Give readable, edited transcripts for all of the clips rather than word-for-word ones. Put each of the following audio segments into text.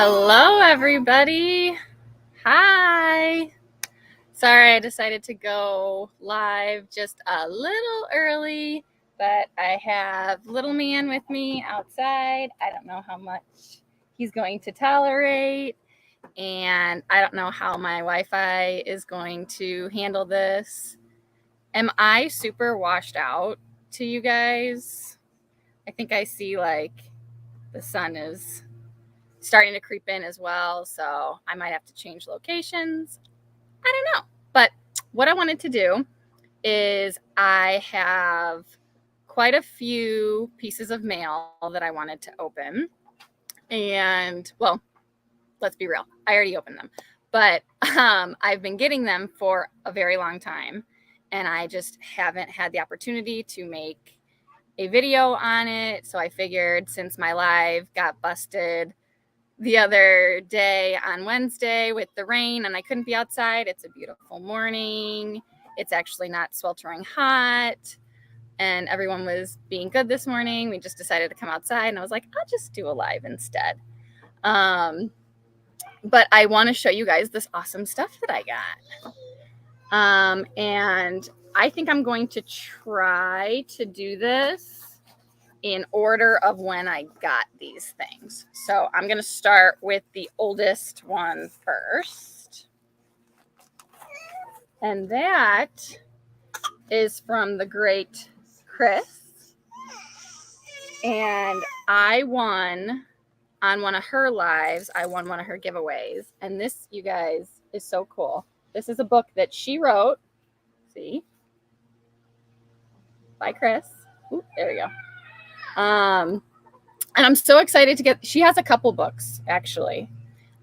Hello, everybody. Hi. Sorry, I decided to go live just a little early, but I have little man with me outside. I don't know how much he's going to tolerate, and I don't know how my Wi-Fi is going to handle this. Am I super washed out to you guys? I think I see like the sun is starting to creep in as well, so I might have to change locations. I don't know. But what I wanted to do is I have quite a few pieces of mail that I wanted to open. And, well, let's be real. I already opened them. But I've been getting them for a very long time, and I just haven't had the opportunity to make a video on it. So I figured since my live got busted the other day on Wednesday with the rain and I couldn't be outside. It's a beautiful morning. It's actually not sweltering hot. And everyone was being good this morning. We just decided to come outside and I was like, I'll just do a live instead. But I want to show you guys this awesome stuff that I got. And I think I'm going to try to do this in order of when I got these things. So I'm going to start with the oldest one first. And that is from the great Chris. And I won on one of her lives. I won one of her giveaways. And this, you guys, is so cool. This is a book that she wrote. See? By Chris. Ooh, there we go. And I'm so excited to get, she has a couple books actually.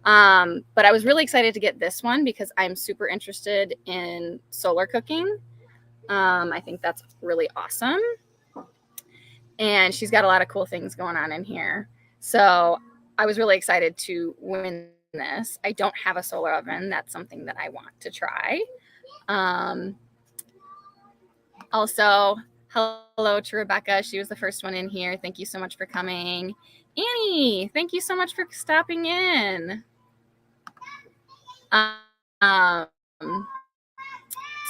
But I was really excited to get this one because I'm super interested in solar cooking. I think that's really awesome. And she's got a lot of cool things going on in here. So I was really excited to win this. I don't have a solar oven. That's something that I want to try. Also, hello to Rebecca. She was the first one in here. Thank you so much for coming. Annie, thank you so much for stopping in.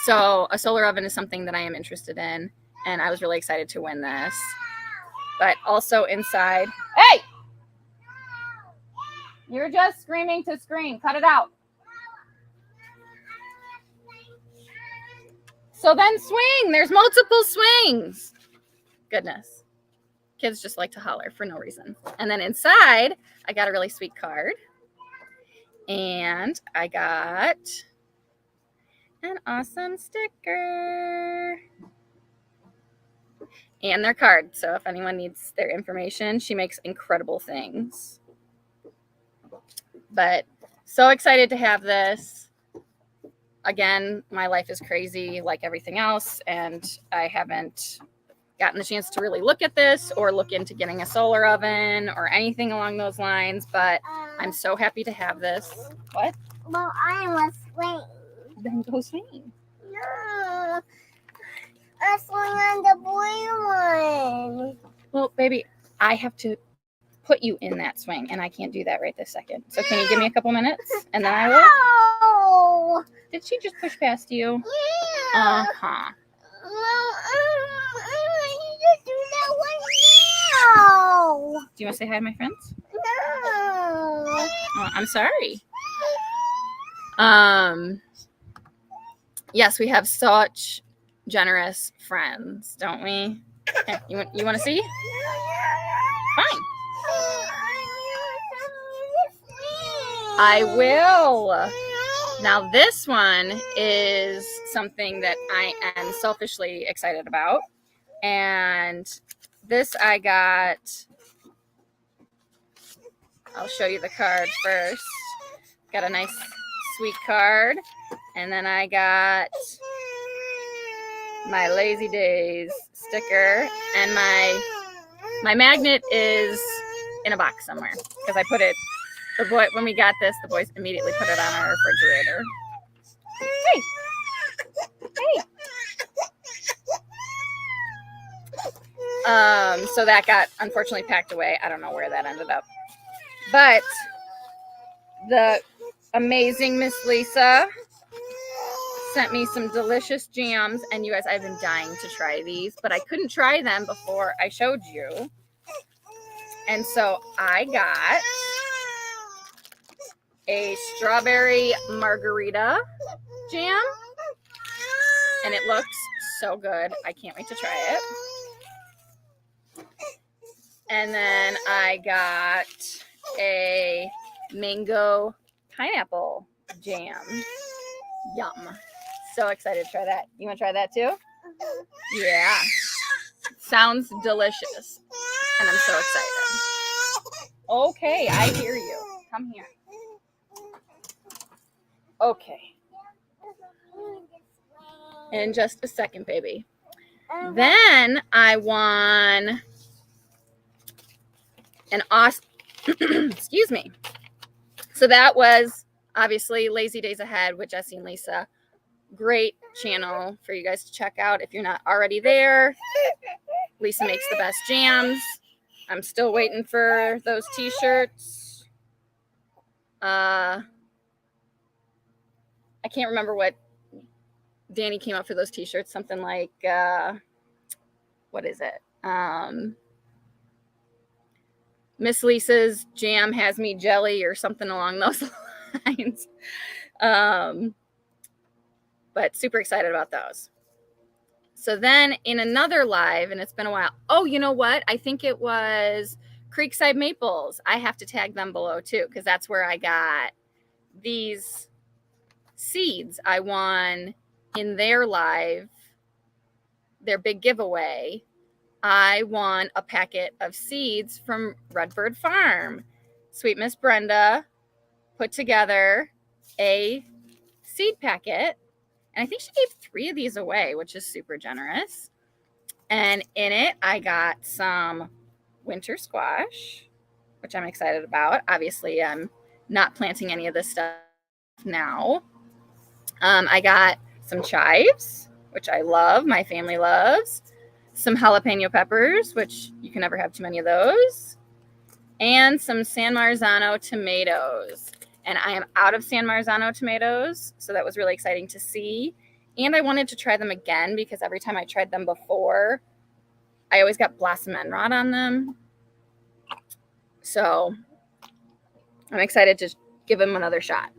So a solar oven is something that I am interested in, and I was really excited to win this. But also inside, hey! You're just screaming to scream. Cut it out. So then swing. There's multiple swings. Goodness. Kids just like to holler for no reason. And then inside, I got a really sweet card. And I got an awesome sticker. And their card. So if anyone needs their information, she makes incredible things. But so excited to have this. Again, my life is crazy like everything else, and I haven't gotten the chance to really look at this or look into getting a solar oven or anything along those lines, but I'm so happy to have this. What? Well, I was swing. Then go swing. No, I swing on the blue one. Well, baby, I have to put you in that swing, and I can't do that right this second. So can you give me a couple minutes, and then I will? No. Did she just push past you? Yeah. Uh-huh. Well, I need to do that one now. Do you want to say hi to my friends? No. Oh, I'm sorry. Yes, we have such generous friends, don't we? Here, you want to see? Fine. I will. Now this one is something that I am selfishly excited about. And this I got, I'll show you the card first. Got a nice sweet card. And then I got my Lazy Days sticker. And my magnet is in a box somewhere because I put it, when we got this, the boys immediately put it on our refrigerator. Hey. So that got unfortunately packed away. I don't know where that ended up. But The amazing Miss Lisa sent me some delicious jams, and you guys, I've been dying to try these, but I couldn't try them before I showed you. And so I got a strawberry margarita jam, and it looks so good. I can't wait to try it. And then I got a mango pineapple jam. Yum. So excited to try that. You want to try that too? Yeah. Sounds delicious. And I'm so excited. Okay, I hear you. Come here. Okay. In just a second, baby. Then I won an awesome, excuse me. So that was obviously Lazy Days Ahead with Jesse and Lisa. Great channel for you guys to check out if you're not already there. Lisa makes the best jams. I'm still waiting for those t-shirts. I can't remember what Danny came up for those t-shirts. Something like, what is it? Miss Lisa's jam has me jelly or something along those lines. But super excited about those. So then in another live, and it's been a while. Oh, you know what? I think it was Creekside Maples. I have to tag them below too, because that's where I got these seeds I won in their live, their big giveaway. I won a packet of seeds from Redbird Farm. Sweet Miss Brenda put together a seed packet, and I think she gave 3 of these away, which is super generous. And in it, I got some winter squash, which I'm excited about. Obviously, I'm not planting any of this stuff now. I got some chives, which I love, my family loves. Some jalapeno peppers, which you can never have too many of those. And some San Marzano tomatoes. And I am out of San Marzano tomatoes, so that was really exciting to see. And I wanted to try them again because every time I tried them before, I always got blossom end rot on them. So I'm excited to give them another shot.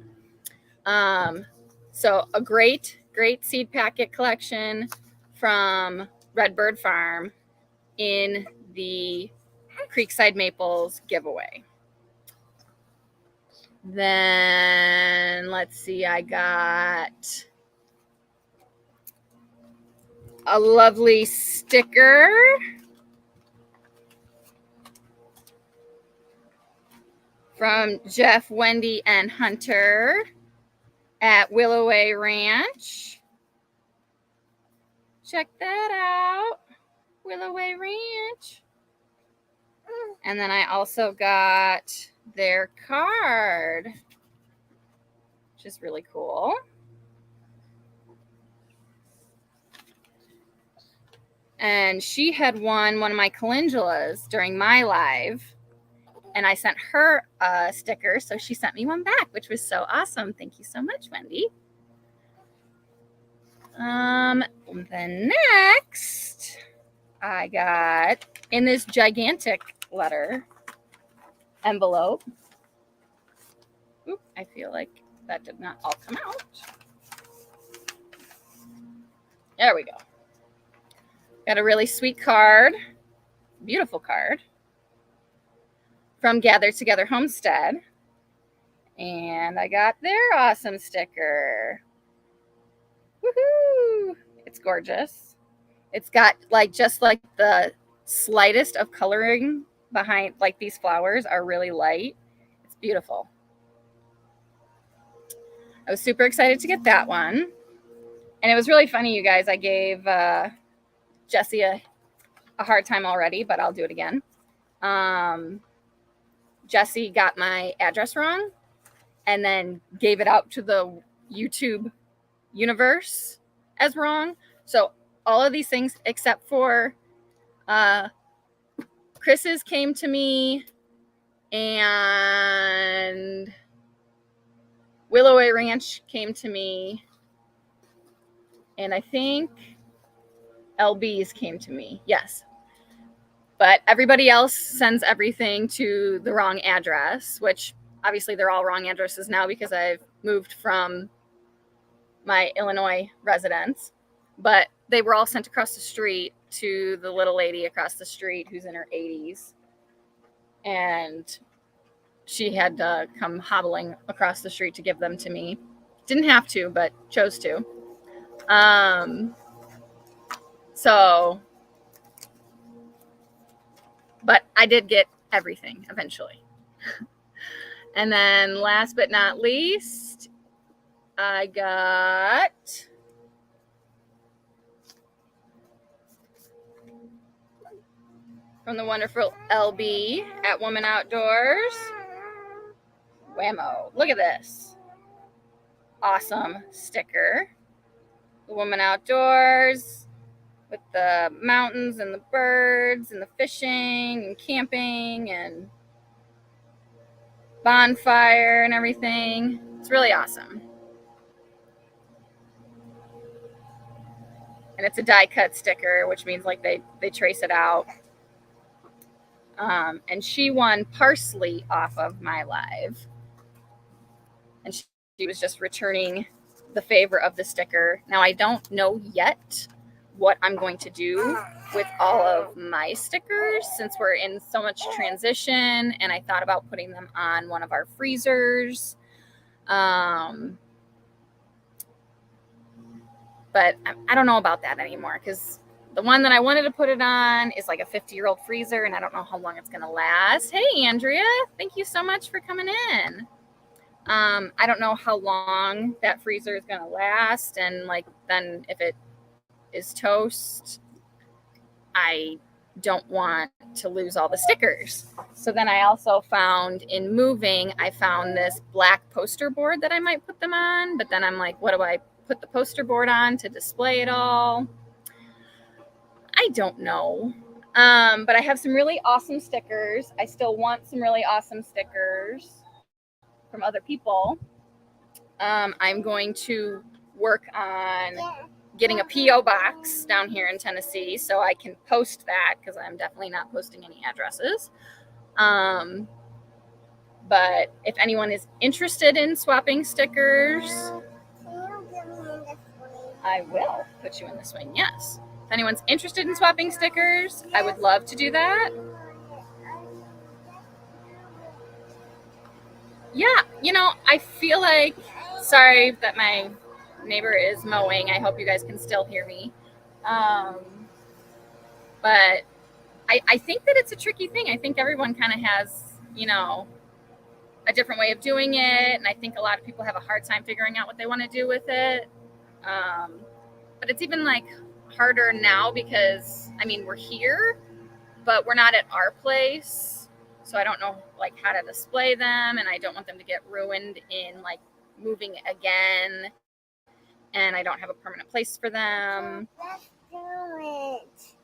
So a great seed packet collection from Redbird Farm in the Creekside Maples giveaway. Then let's see, I got a lovely sticker from Jeff, Wendy, and Hunter at Willoway Ranch. Check that out, Willoway Ranch. And then I also got their card, which is really cool. And she had won one of my calendulas during my live, and I sent her a sticker, so she sent me one back, which was so awesome. Thank you so much, Wendy. Then next, I got in this gigantic letter envelope. Oop, I feel like that did not all come out. There we go. Got a really sweet card, beautiful card from Gather Together Homestead. And I got their awesome sticker. Woohoo! It's gorgeous. It's got just like the slightest of coloring behind, like these flowers are really light. It's beautiful. I was super excited to get that one. And it was really funny, you guys. I gave Jessie a hard time already, but I'll do it again. Jessie got my address wrong and then gave it out to the YouTube universe as wrong. So all of these things except for Chris's came to me, and Willoway Ranch came to me, and I think LB's came to me. Yes. But everybody else sends everything to the wrong address, which obviously they're all wrong addresses now because I've moved from my Illinois residence. But they were all sent across the street to the little lady across the street who's in her 80s. And she had to come hobbling across the street to give them to me. Didn't have to, but chose to. But I did get everything eventually. And then last but not least, I got from the wonderful LB at Woman Outdoors. Whammo. Look at this. Awesome sticker. The Woman Outdoors with the mountains and the birds and the fishing and camping and bonfire and everything. It's really awesome. And it's a die cut sticker, which means like they trace it out. And she won Parsley off of my live. And she was just returning the favor of the sticker. Now, I don't know yet what I'm going to do with all of my stickers since we're in so much transition, and I thought about putting them on one of our freezers. But I don't know about that anymore because the one that I wanted to put it on is like a 50-year-old freezer, and I don't know how long it's going to last. Hey, Andrea, thank you so much for coming in. I don't know how long that freezer is going to last, and like then if it is toast, I don't want to lose all the stickers. So then I also found in moving, I found this black poster board that I might put them on, but then I'm like, what do I put the poster board on to display it all? I don't know. But I have some really awesome stickers. I still want some really awesome stickers from other people. I'm going to work on getting a P.O. box down here in Tennessee so I can post that because I'm definitely not posting any addresses. But if anyone is interested in swapping stickers, I will put you in the swing, yes. If anyone's interested in swapping stickers, I would love to do that. Yeah, you know, I feel like, sorry that my neighbor is mowing. I hope you guys can still hear me. But I think that it's a tricky thing. I think everyone kind of has, you know, a different way of doing it. And I think a lot of people have a hard time figuring out what they want to do with it. But it's even like harder now because, I mean, we're here, but we're not at our place. So I don't know like how to display them, and I don't want them to get ruined in like moving again. And I don't have a permanent place for them. Let's do it.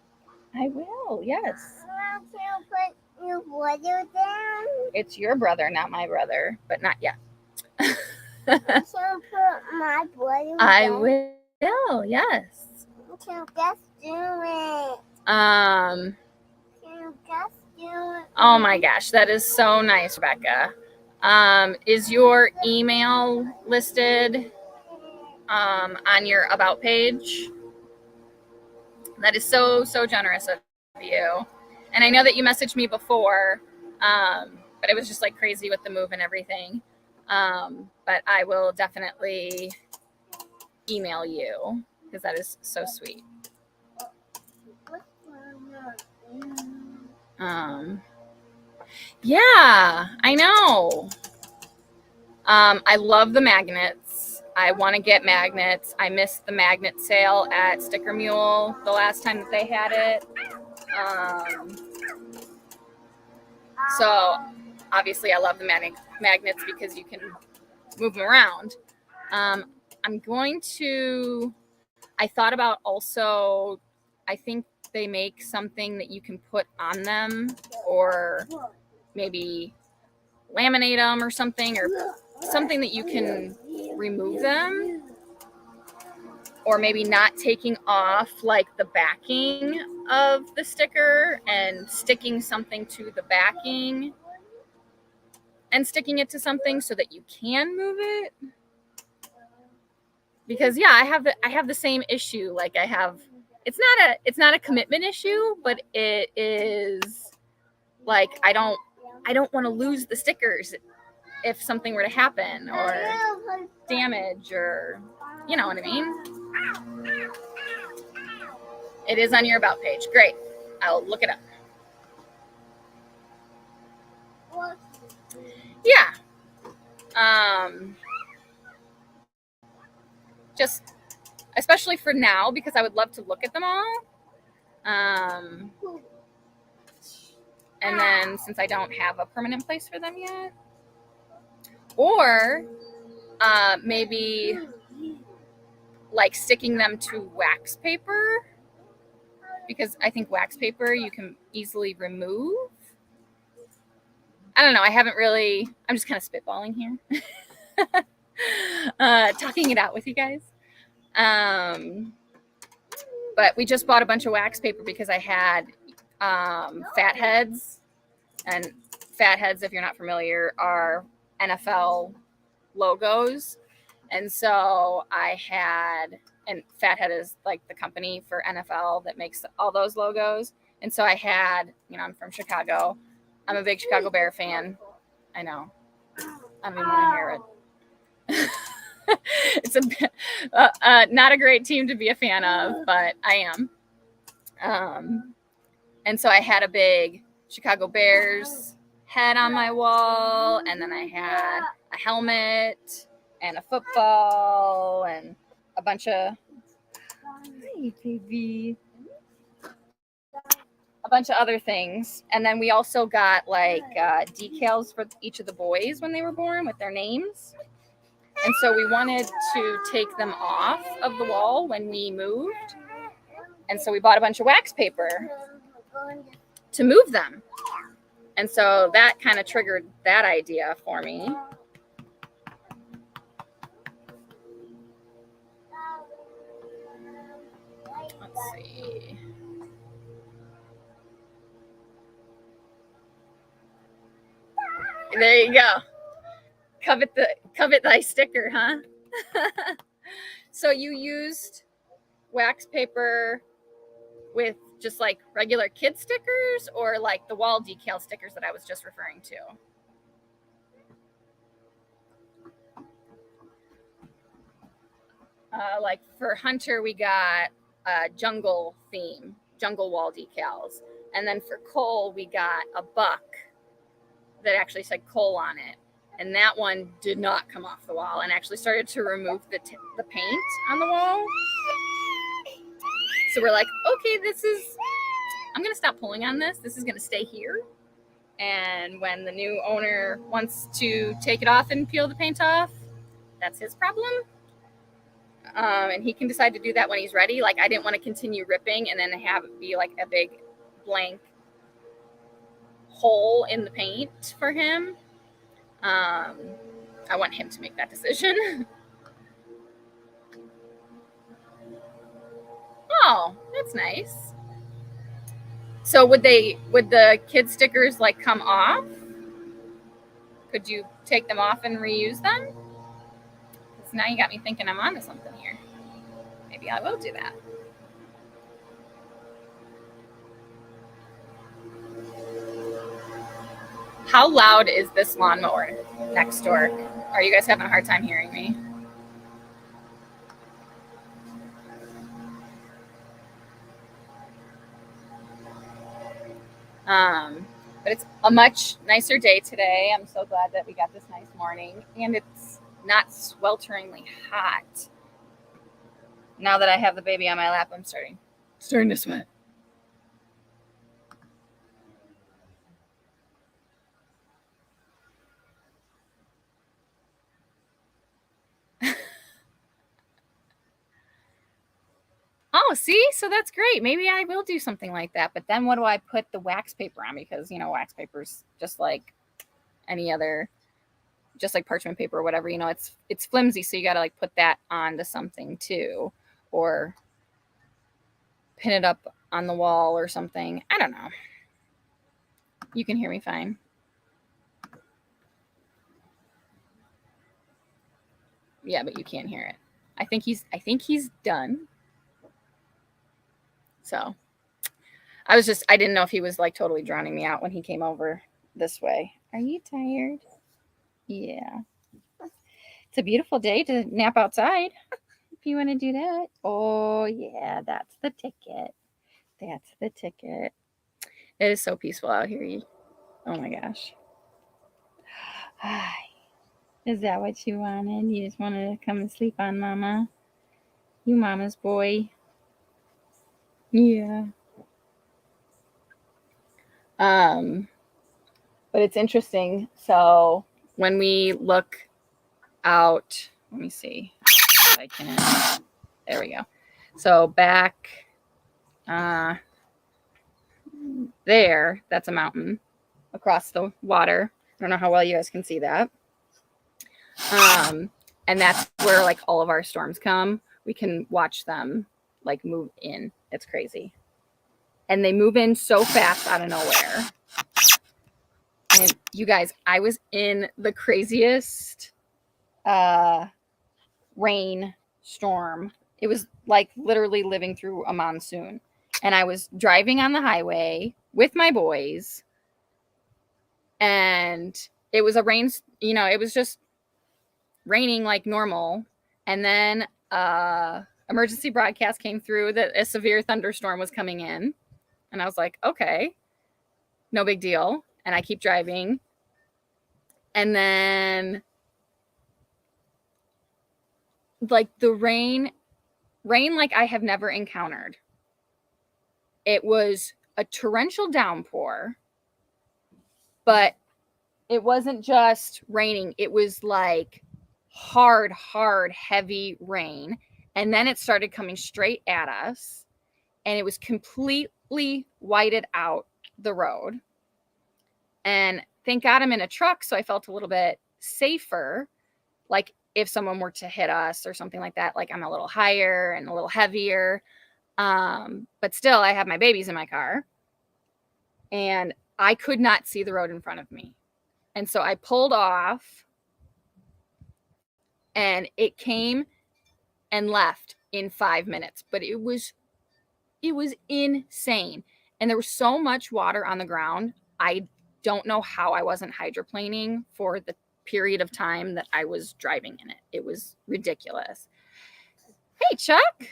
I will, yes. Can you put your brother down? It's your brother, not my brother, but not yet. Can you put my brother down? I will, yes. Can you just do it? Um, Can you just do it? oh my gosh, that is so nice, Rebecca. Is your email listed on your About page? That is so, so generous of you. And I know that you messaged me before, but it was just like crazy with the move and everything. But I will definitely email you because that is so sweet. Yeah, I know. I love the magnets. I want to get magnets. I missed the magnet sale at Sticker Mule the last time that they had it. So obviously I love the magnets because you can move them around. I thought about also, I think they make something that you can put on them or maybe laminate them or something that you can remove them, or maybe not taking off like the backing of the sticker and sticking something to the backing and sticking it to something so that you can move it. Because yeah, I have the same issue. Like it's not a commitment issue, but it is like I don't want to lose the stickers if something were to happen or damage, or you know what I mean. It is on your about page. Great. I'll look it up. Yeah. Just especially for now, because I would love to look at them all. And then since I don't have a permanent place for them yet, or maybe like sticking them to wax paper, because I think wax paper you can easily remove. I don't know. I haven't really, I'm just kind of spitballing here. Talking it out with you guys. But we just bought a bunch of wax paper because I had Fatheads. And Fatheads, if you're not familiar, are NFL logos. And so I had, and Fathead is like the company for NFL that makes all those logos. And so I had, you know, I'm from Chicago. I'm a big Chicago Bear fan. I know. I don't even want to hear it. It's not a great team to be a fan of, but I am. And so I had a big Chicago Bears head on my wall, and then I had a helmet and a football and a bunch of a bunch of other things. And then we also got like decals for each of the boys when they were born with their names. And so we wanted to take them off of the wall when we moved. And so we bought a bunch of wax paper to move them. And so that kind of triggered that idea for me. Let's see. There you go. Covet thy sticker, huh? So you used wax paper with just like regular kid stickers, or like the wall decal stickers that I was just referring to? Like for Hunter, we got jungle theme, jungle wall decals. And then for Cole, we got a buck that actually said Cole on it. And that one did not come off the wall and actually started to remove the paint on the wall. So we're like, okay, I'm going to stop pulling on this. This is going to stay here. And when the new owner wants to take it off and peel the paint off, that's his problem. And he can decide to do that when he's ready. Like, I didn't want to continue ripping and then have it be like a big blank hole in the paint for him. I want him to make that decision. Oh, that's nice. So would the kid stickers like come off? Could you take them off and reuse them? Because now you got me thinking I'm onto something here. Maybe I will do that. How loud is this lawnmower next door? Are you guys having a hard time hearing me? But it's a much nicer day today. I'm so glad that we got this nice morning, and it's not swelteringly hot. Now that I have the baby on my lap, I'm starting to sweat. Oh, see? So that's great. Maybe I will do something like that. But then what do I put the wax paper on? Because, you know, wax paper's just like any other just like parchment paper or whatever, it's flimsy, so you got to like put that onto something too, or pin it up on the wall or something. I don't know. You can hear me fine. Yeah, but you can't hear it. I think he's done. So I didn't know if he was like totally drowning me out when he came over this way. Are you tired? Yeah. It's a beautiful day to nap outside. If you want to do that. Oh yeah, that's the ticket. That's the ticket. It is so peaceful out here. Oh my gosh. Hi. Is that what you wanted? You just wanted to come and sleep on Mama? You Mama's boy. Yeah. But it's interesting. So when we look out, let me see. I can. There we go. So back there, that's a mountain across the water. I don't know how well you guys can see that. And that's where like all of our storms come. We can watch them like move in. It's crazy. And they move in so fast out of nowhere. And you guys, I was in the craziest rain storm. It was like literally living through a monsoon. And I was driving on the highway with my boys. And it was a rain, it was just raining like normal. And then emergency broadcast came through that a severe thunderstorm was coming in. And I was like, okay, no big deal. And I keep driving. And then like the rain like I have never encountered. It was a torrential downpour, but it wasn't just raining. It was like hard, heavy rain. And then it started coming straight at us, and it was completely whited out the road. And thank God I'm in a truck, so I felt a little bit safer. Like if someone were to hit us or something like that, like I'm a little higher and a little heavier. But still, I have my babies in my car, and I could not see the road in front of me. And so I pulled off, and it came and left in 5 minutes. But it was insane. And there was so much water on the ground. I don't know how I wasn't hydroplaning for the period of time that I was driving in it. It was ridiculous. Hey, Chuck.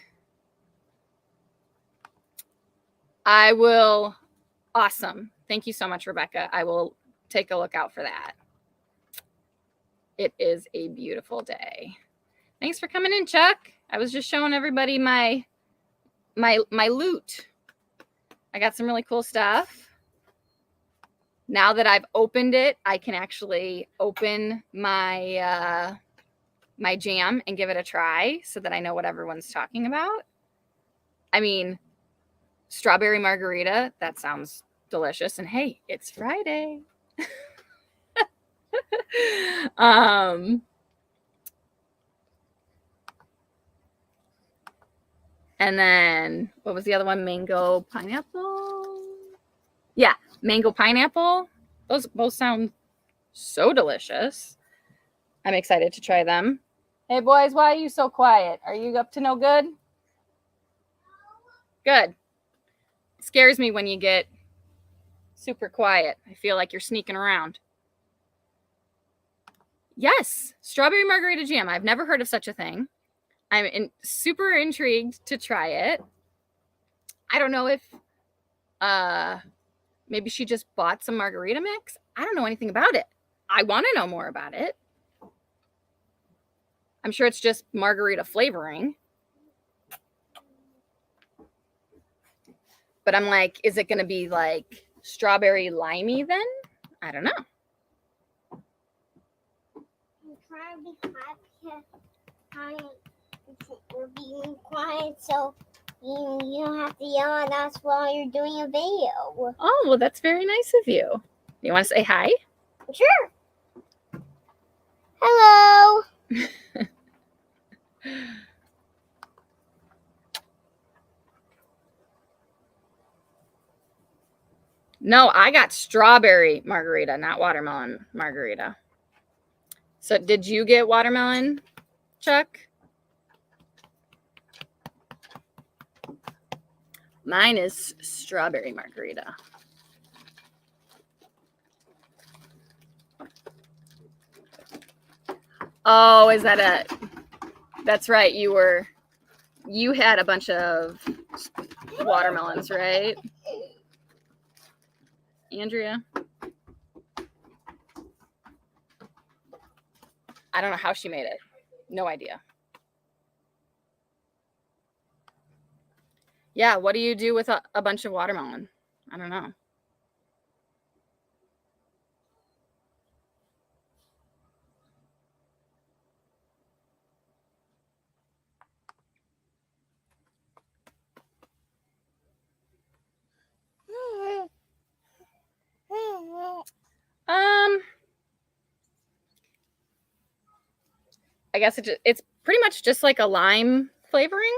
Awesome. Thank you so much, Rebecca. I will take a look out for that. It is a beautiful day. Thanks for coming in, Chuck. I was just showing everybody my loot. I got some really cool stuff. Now that I've opened it, I can actually open my my jam and give it a try so that I know what everyone's talking about. I mean, strawberry margarita, that sounds delicious. And hey, it's Friday. And then what was the other one? Mango pineapple. Yeah, mango pineapple. Those both sound so delicious. I'm excited to try them. Hey boys, why are you so quiet? Are you up to no good? Good. It scares me when you get super quiet. I feel like you're sneaking around. Yes, strawberry margarita jam. I've never heard of such a thing. I'm super intrigued to try it. I don't know if maybe she just bought some margarita mix. I don't know anything about it. I want to know more about it. I'm sure it's just margarita flavoring. But I'm like, is it going to be like strawberry limey then? I don't know. I'm trying to be quiet. You're being quiet, so you don't have to yell at us while you're doing a video. Oh, well, that's very nice of you. You want to say hi? Sure. Hello. No, I got strawberry margarita, not watermelon margarita. So did you get watermelon, Chuck? Mine is strawberry margarita. Oh, is that it? That's right. You had a bunch of watermelons, right? Andrea? I don't know how she made it. No idea. Yeah, what do you do with a bunch of watermelon? I don't know. I guess it's pretty much just like a lime flavoring.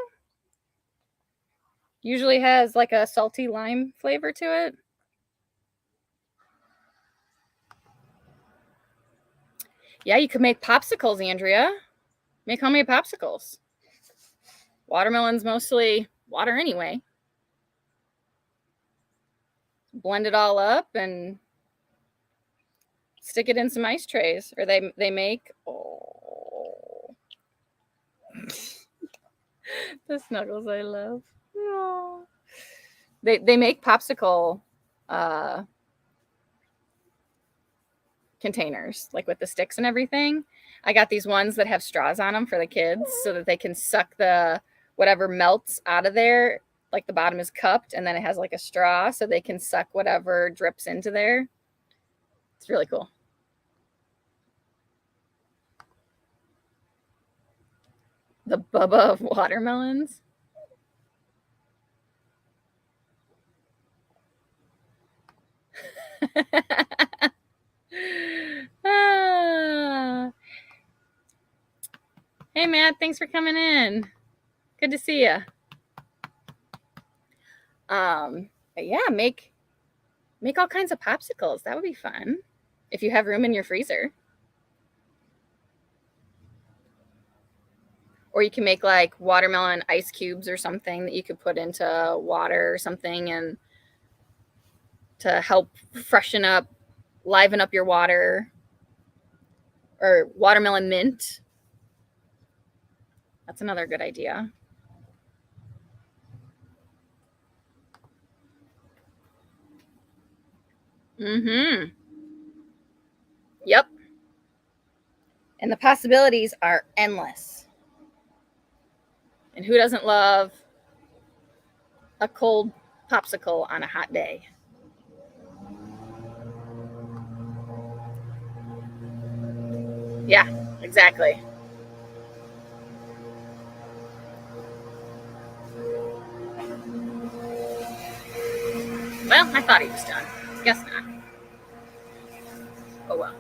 Usually has like a salty lime flavor to it. Yeah, you could make popsicles, Andrea. Make homemade popsicles. Watermelon's mostly water anyway. Blend it all up and stick it in some ice trays. Or they make the snuggles I love. No. They make popsicle containers, like with the sticks and everything. I got these ones that have straws on them for the kids so that they can suck the whatever melts out of there. Like the bottom is cupped and then it has like a straw so they can suck whatever drips into there. It's really cool. The Bubba of watermelons. Ah. Hey, Matt, thanks for coming in. Good to see you. But yeah, make all kinds of popsicles. That would be fun if you have room in your freezer. Or you can make like watermelon ice cubes or something that you could put into water or something and to help freshen up, liven up your water. Or watermelon mint. That's another good idea. Mm-hmm. Yep. And the possibilities are endless. And who doesn't love a cold popsicle on a hot day? Yeah, exactly. Well, I thought he was done. Guess not. Oh well.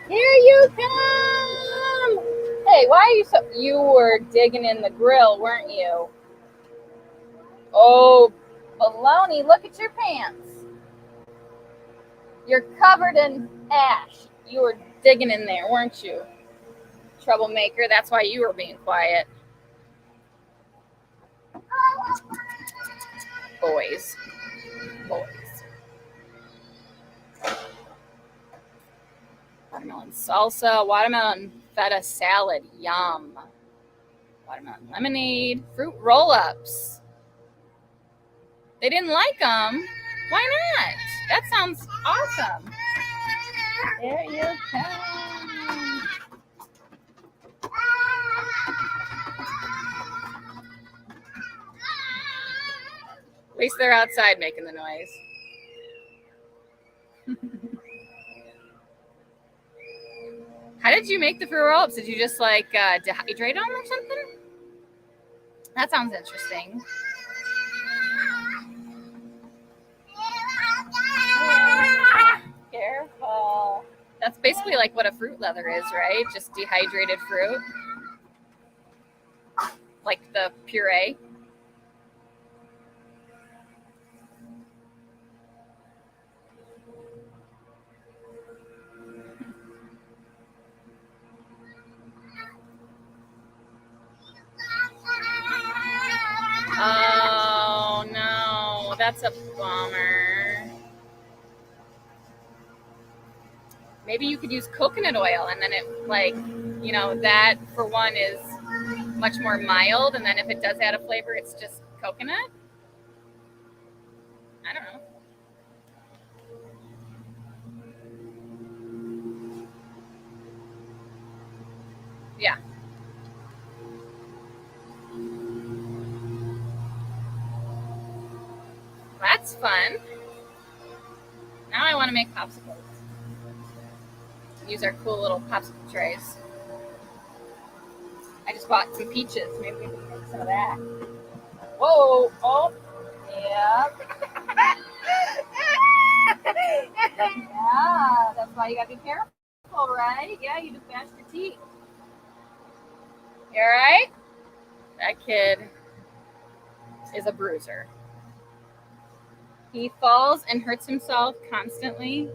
Here you come! Hey, why are you so... You were digging in the grill, weren't you? Oh, baloney, look at your pants. You're covered in ash. You were digging in there, weren't you? Troublemaker, that's why you were being quiet. Boys. Watermelon salsa, watermelon feta salad, yum. Watermelon lemonade, fruit roll-ups. They didn't like them. Why not? That sounds awesome. There you come. At least they're outside making the noise. How did you make the fruit roll-ups? Did you just like dehydrate them or something? That sounds interesting. Careful. That's basically like what a fruit leather is, right? Just dehydrated fruit. Like the puree. Oh no, that's a bummer. Maybe you could use coconut oil, and then it, like, you know, that for one is much more mild, and then if it does add a flavor, it's just coconut. I don't know. Yeah. That's fun. Now I want to make popsicles. Use our cool little popsicle trays. I just bought some peaches. Maybe we can make some of that. Whoa! Oh, yeah. Yeah, that's why you gotta be careful, right? Yeah, you just bashed your teeth. You alright? That kid is a bruiser. He falls and hurts himself constantly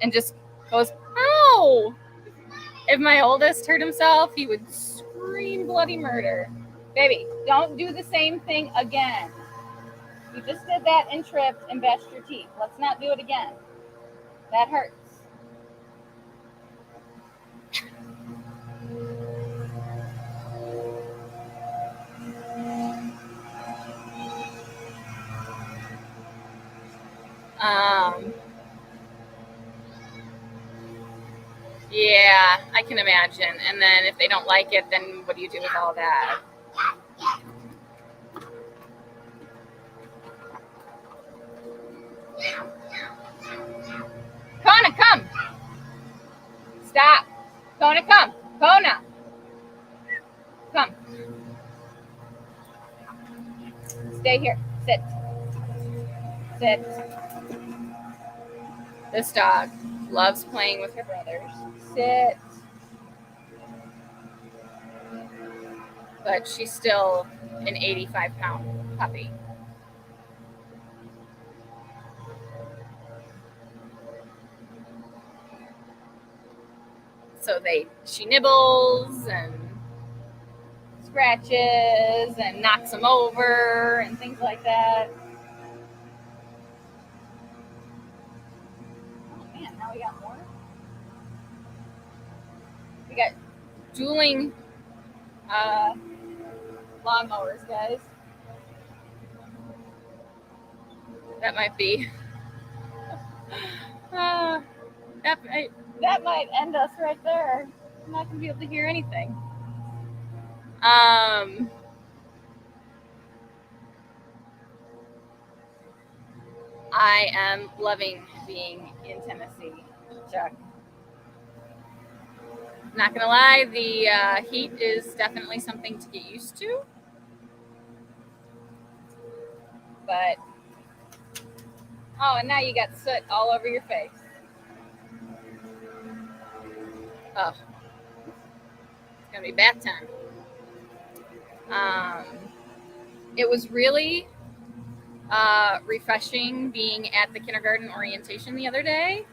and just goes, ow! If my oldest hurt himself, he would scream bloody murder. Baby, don't do the same thing again. You just did that and tripped and bashed your teeth. Let's not do it again. That hurts. Yeah, I can imagine. And then if they don't like it, then what do you do with all that? Kona, come. Stop. Kona, come. Kona. Come. Stay here. Sit. Sit. This dog loves playing with her brothers. Sit. But she's still an 85-pound puppy. So she nibbles and scratches and knocks them over and things like that. Oh man, now we got more. We got dueling lawnmowers, guys. That might be. That might end us right there. I'm not gonna be able to hear anything. I am loving being in Tennessee, Chuck. Not gonna lie, the heat is definitely something to get used to. But oh, and now you got soot all over your face. Oh, it's gonna be bath time. It was really refreshing being at the kindergarten orientation the other day.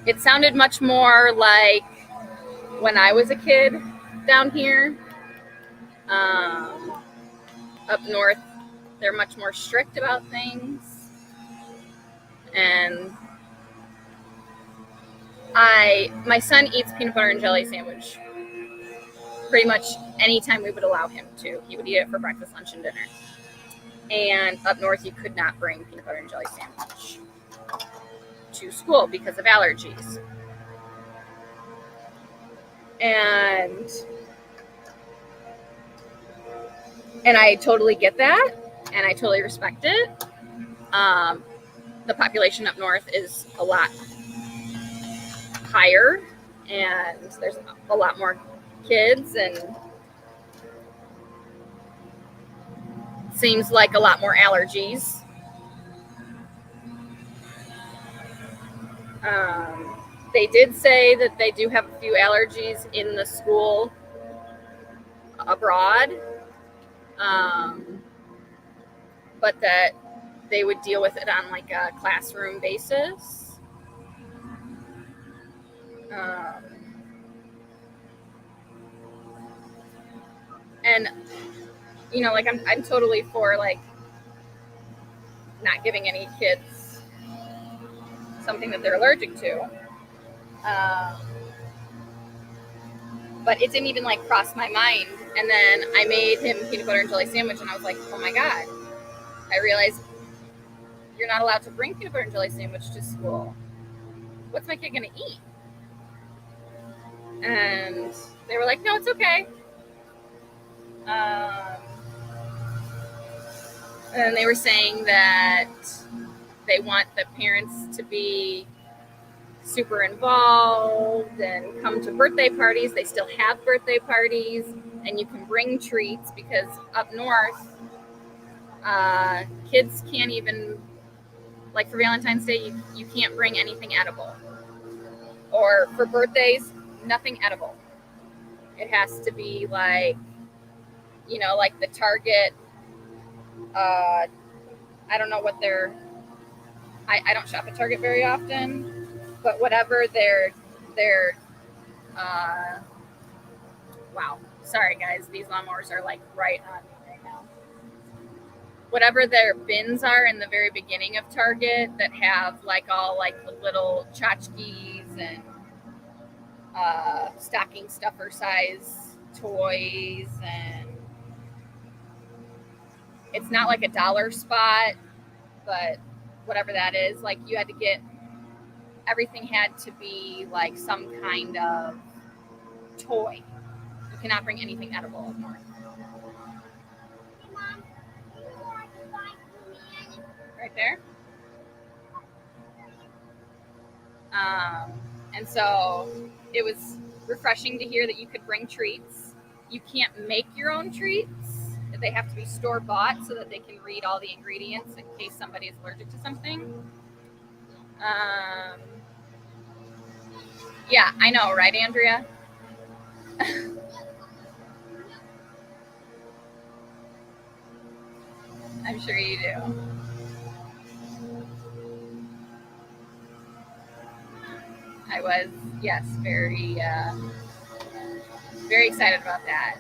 It sounded much more like when I was a kid down here. Up north, they're much more strict about things. And my son eats peanut butter and jelly sandwich pretty much anytime we would allow him to. He would eat it for breakfast, lunch, and dinner. And up north, you could not bring peanut butter and jelly sandwich to school because of allergies. And I totally get that, and I totally respect it. The population up north is a lot higher, and there's a lot more kids, and seems like a lot more allergies. They did say that they do have a few allergies in the school abroad, but that they would deal with it on like a classroom basis. And you know, like I'm totally for like not giving any kids something that they're allergic to. But it didn't even like cross my mind. And then I made him peanut butter and jelly sandwich, and I was like, oh my God. I realized you're not allowed to bring peanut butter and jelly sandwich to school. What's my kid gonna eat? And they were like, no, it's okay. And they were saying that they want the parents to be super involved and come to birthday parties. They still have birthday parties, and you can bring treats because up north, kids can't even, like for Valentine's Day, you can't bring anything edible. Or for birthdays, nothing edible. It has to be like, you know, like the Target, I don't know what I don't shop at Target very often, but whatever their wow, sorry guys, these lawnmowers are like right on me right now. Whatever their bins are in the very beginning of Target that have like all like the little tchotchkes and stocking stuffer size toys, and it's not like a dollar spot, but whatever that is, like you had to get, everything had to be like some kind of toy. You cannot bring anything edible up north. Right there. And so it was refreshing to hear that you could bring treats. You can't make your own treats. They have to be store bought so that they can read all the ingredients in case somebody is allergic to something. Yeah, I know, right, Andrea? I'm sure you do. I was, yes, very excited about that.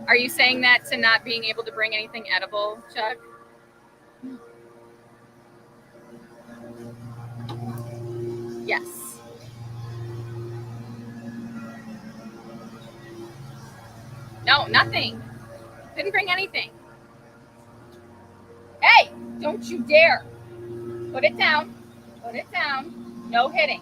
Are you saying that to not being able to bring anything edible, Chuck? Yes. No, nothing. Didn't bring anything. Hey, don't you dare. Put it down. Put it down. No hitting.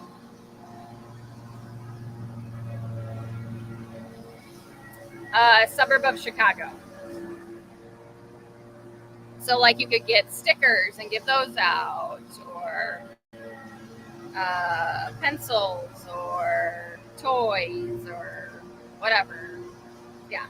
Suburb of Chicago. So, like, you could get stickers and give those out, or pencils, or toys, or whatever. Yeah.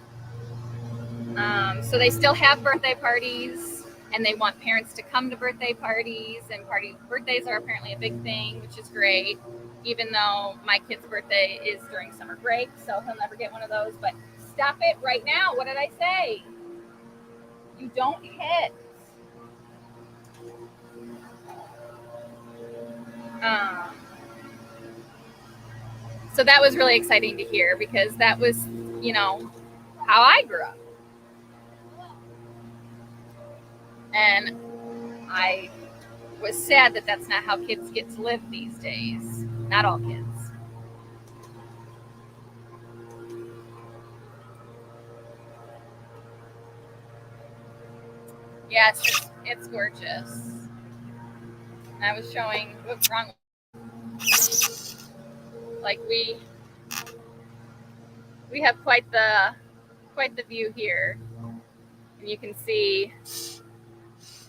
So they still have birthday parties, and they want parents to come to birthday parties, and birthdays are apparently a big thing, which is great, even though my kid's birthday is during summer break, so he'll never get one of those. But stop it right now. What did I say? You don't hit. So that was really exciting to hear, because that was, you know, how I grew up. And I was sad that that's not how kids get to live these days. Not all kids. Yeah, it's gorgeous. And I was showing, what's wrong? Like we have quite the view here. And you can see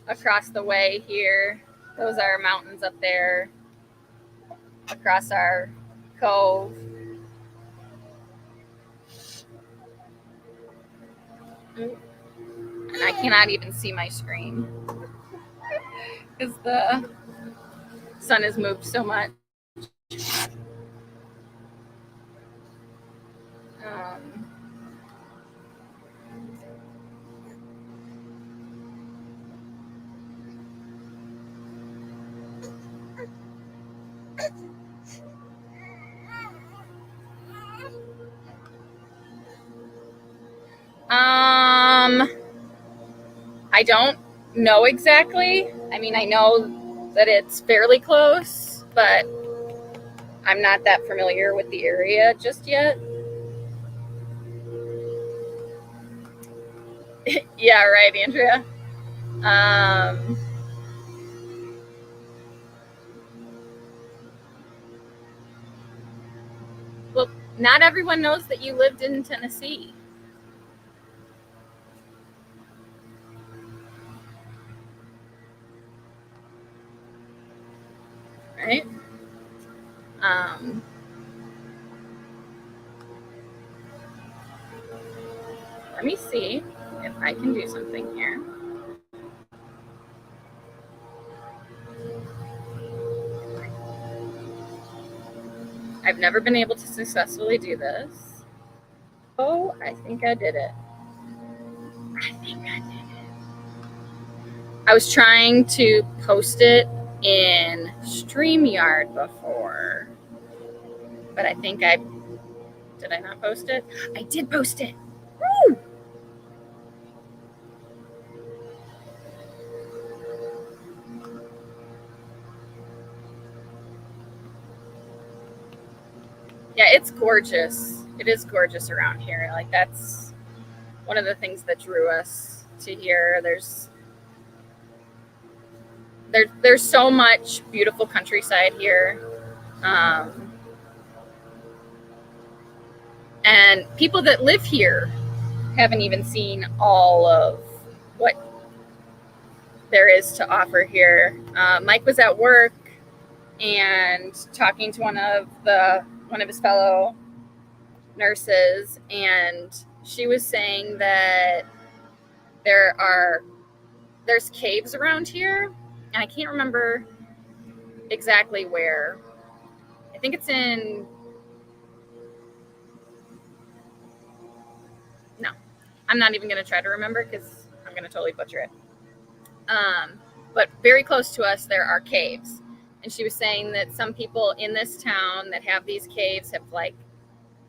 across the way here, those are mountains up there across our cove. And I cannot even see my screen because the sun has moved so much. I don't know exactly. I mean, I know that it's fairly close, but I'm not that familiar with the area just yet. Yeah, right, Andrea. Well, not everyone knows that you lived in Tennessee. Right? Let me see if I can do something here. I've never been able to successfully do this. Oh, I think I did it. I was trying to post it in StreamYard before, but I think did I not post it? I did post it. Woo! Yeah, it's gorgeous. It is gorgeous around here. Like, that's one of the things that drew us to here. There's so much beautiful countryside here. And people that live here haven't even seen all of what there is to offer here. Mike was at work and talking to one of his fellow nurses, and she was saying that there's caves around here, and I can't remember exactly where. I think it's in no, I'm not even going to try to remember because I'm going to totally butcher it. But very close to us, there are caves. And she was saying that some people in this town that have these caves have like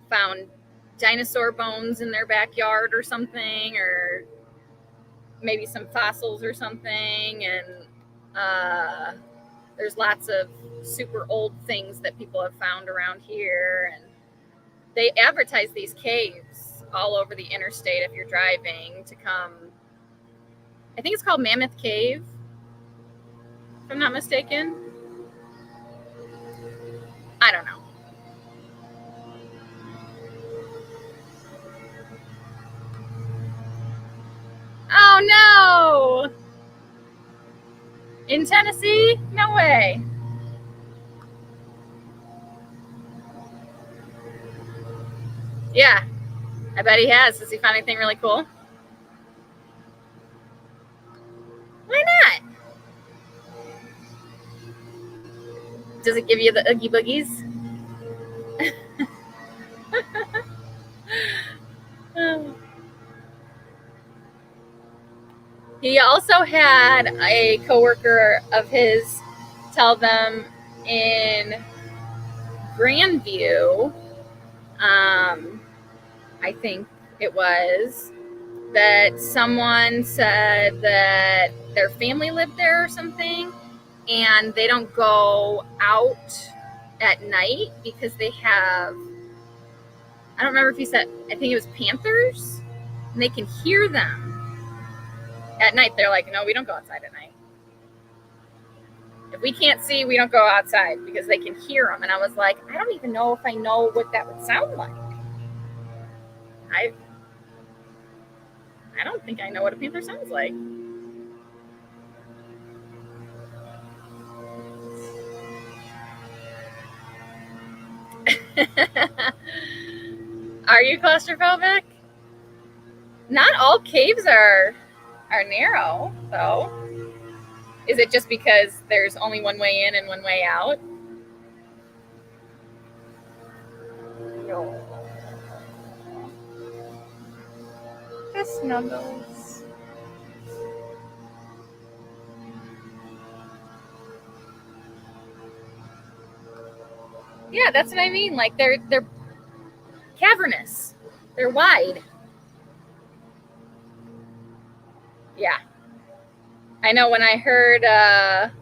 found dinosaur bones in their backyard or something, or maybe some fossils or something. And there's lots of super old things that people have found around here. And they advertise these caves all over the interstate if you're driving to come. I think it's called Mammoth Cave, if I'm not mistaken. I don't know. Oh no! In Tennessee? No way. Yeah, I bet he has. Does he find anything really cool? Why not? Does it give you the Oogie Boogies? He also had a coworker of his tell them in Grandview, I think it was, that someone said that their family lived there or something, and they don't go out at night because they have, I don't remember if he said, I think it was panthers, and they can hear them at night. They're like, no, we don't go outside at night. If we can't see, we don't go outside because they can hear them. And I was like, I don't even know if I know what that would sound like. I don't think I know what a panther sounds like. Are you claustrophobic? Not all caves are narrow, though. Is it just because there's only one way in and one way out? No. The snuggles. Yeah, that's what I mean. Like they're cavernous. They're wide. Yeah. I know when I heard him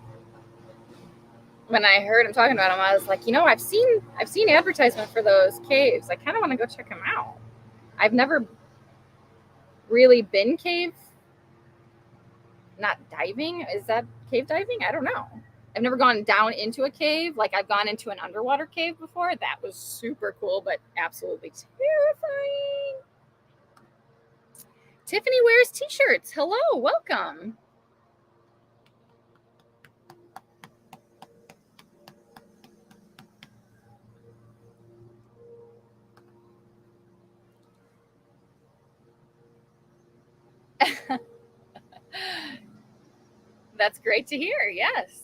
talking about them, I was like, I've seen advertisement for those caves. I kind of want to go check them out. I've never really been cave, not diving. Is that cave diving? I don't know. I've never gone down into a cave. Like I've gone into an underwater cave before. That was super cool, but absolutely terrifying. Tiffany wears t-shirts. Hello, welcome. That's great to hear. Yes.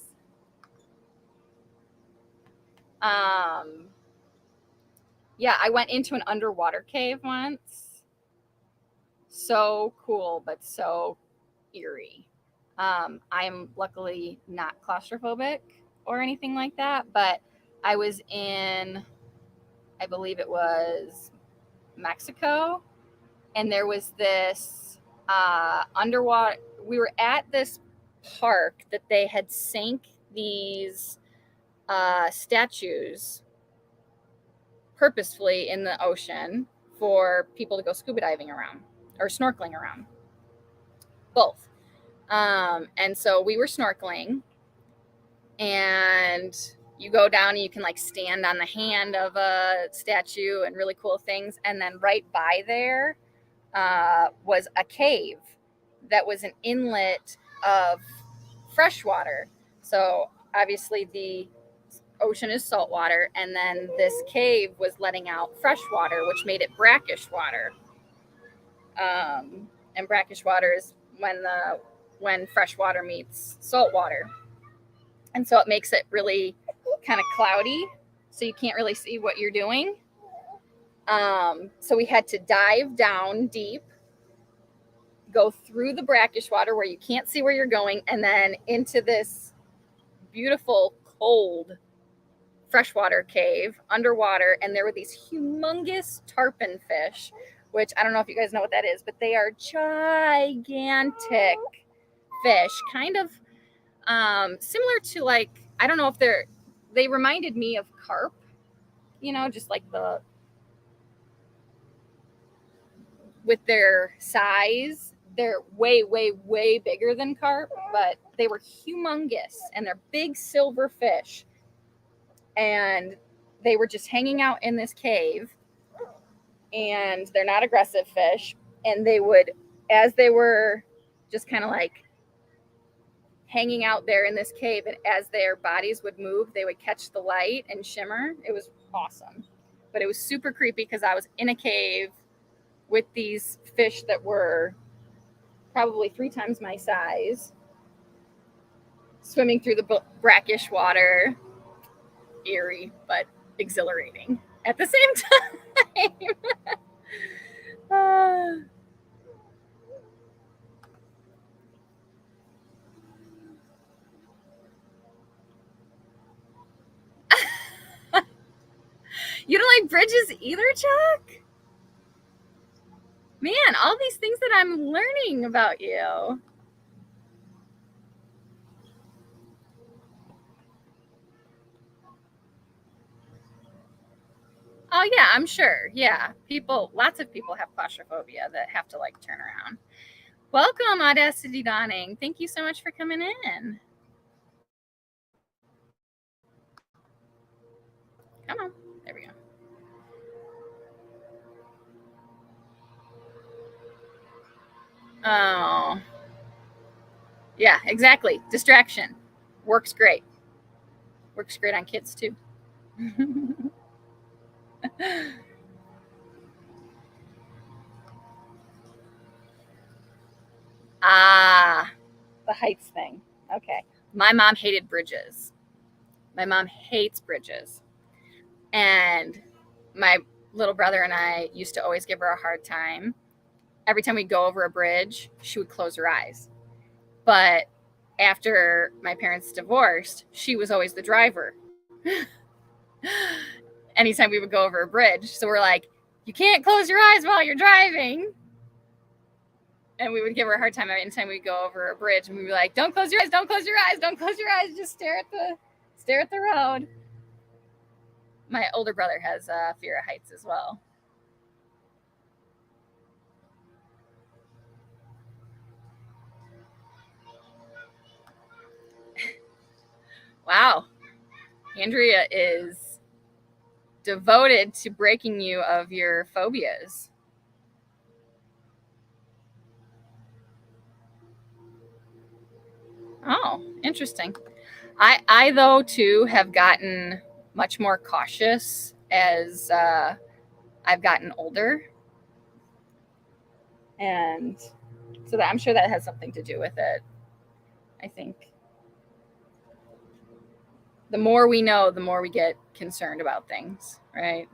Yeah, I went into an underwater cave once. So cool, but so eerie. I'm luckily not claustrophobic or anything like that, but I was in, I believe it was Mexico, and there was this underwater. We were at this park that they had sank these statues purposefully in the ocean for people to go scuba diving around or snorkeling around. Both. And so we were snorkeling, and you go down and you can like stand on the hand of a statue and really cool things. And then right by there was a cave that was an inlet of fresh water. So obviously the ocean is salt water, and then this cave was letting out fresh water, which made it brackish water. And brackish water is when fresh water meets salt water, and so it makes it really kind of cloudy, so you can't really see what you're doing. So we had to dive down deep, go through the brackish water where you can't see where you're going, and then into this beautiful cold freshwater cave underwater. And there were these humongous tarpon fish, which I don't know if you guys know what that is, but they are gigantic fish, kind of similar to, like, I don't know if they reminded me of carp, just like with their size. They're way, way, way bigger than carp, but they were humongous, and they're big silver fish. And they were just hanging out in this cave, and they're not aggressive fish. And they would, as they were just kind of like hanging out there in this cave, and as their bodies would move, they would catch the light and shimmer. It was awesome, but it was super creepy because I was in a cave with these fish that were probably 3 times my size, swimming through the brackish water. Eerie, but exhilarating at the same time. You don't like bridges either, Chuck? Man, all these things that I'm learning about you. Oh yeah, I'm sure. Yeah, lots of people have claustrophobia that have to like turn around. Welcome, Audacity Dawning. Thank you so much for coming in. Come on. There we go. Oh. Yeah, exactly. Distraction. Works great. Works great on kids too. heights thing. Okay. My mom hated bridges. My mom hates bridges. And my little brother and I used to always give her a hard time. Every time we'd go over a bridge, she would close her eyes. But after my parents divorced, she was always the driver. Anytime we would go over a bridge. So we're like, you can't close your eyes while you're driving. And we would give her a hard time every time we'd go over a bridge. And we'd be like, don't close your eyes, don't close your eyes, don't close your eyes. Just stare at the road. My older brother has fear of heights as well. Wow. Andrea is devoted to breaking you of your phobias. Oh, interesting. I though too have gotten much more cautious as I've gotten older, and so that I'm sure that has something to do with it. I think the more we know, the more we get concerned about things, right?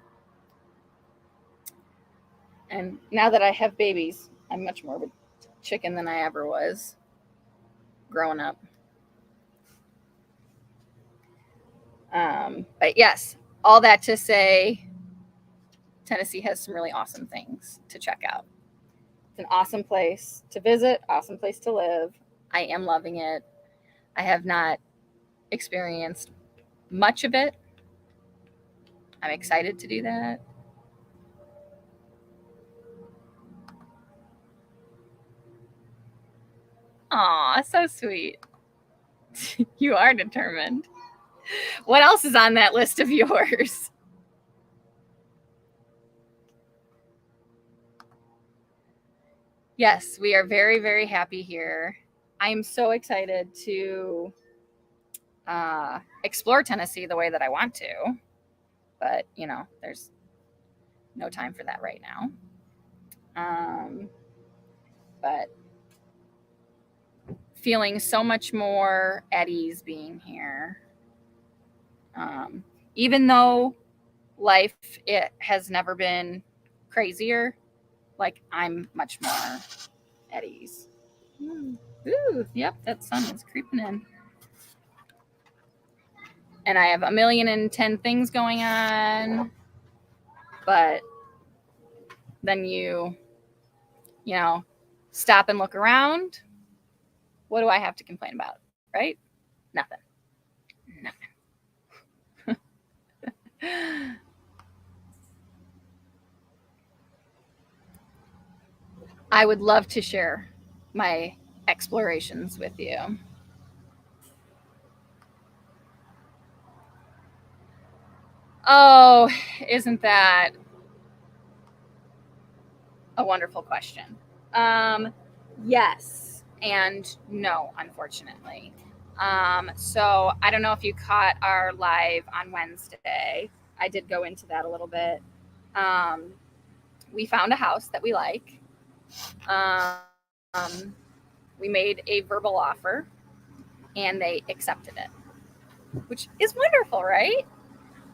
And now that I have babies, I'm much more of a chicken than I ever was growing up. But yes, all that to say, Tennessee has some really awesome things to check out. It's an awesome place to visit, awesome place to live. I am loving it. I have not experienced much of it. I'm excited to do that. Aw, so sweet. You are determined. What else is on that list of yours? Yes, we are very, very happy here. I am so excited to explore Tennessee the way that I want to. But, you know, there's no time for that right now. But feeling so much more at ease being here. Even though life, it has never been crazier, like I'm much more at ease. Ooh, yep, that sun is creeping in. And I have 1,000,010 things going on, but then you know, stop and look around. What do I have to complain about, right? Nothing. I would love to share my explorations with you. Oh, isn't that a wonderful question? Yes and no, unfortunately. So I don't know if you caught our live on Wednesday. I did go into that a little bit. We found a house that we like. We made a verbal offer and they accepted it, which is wonderful, right?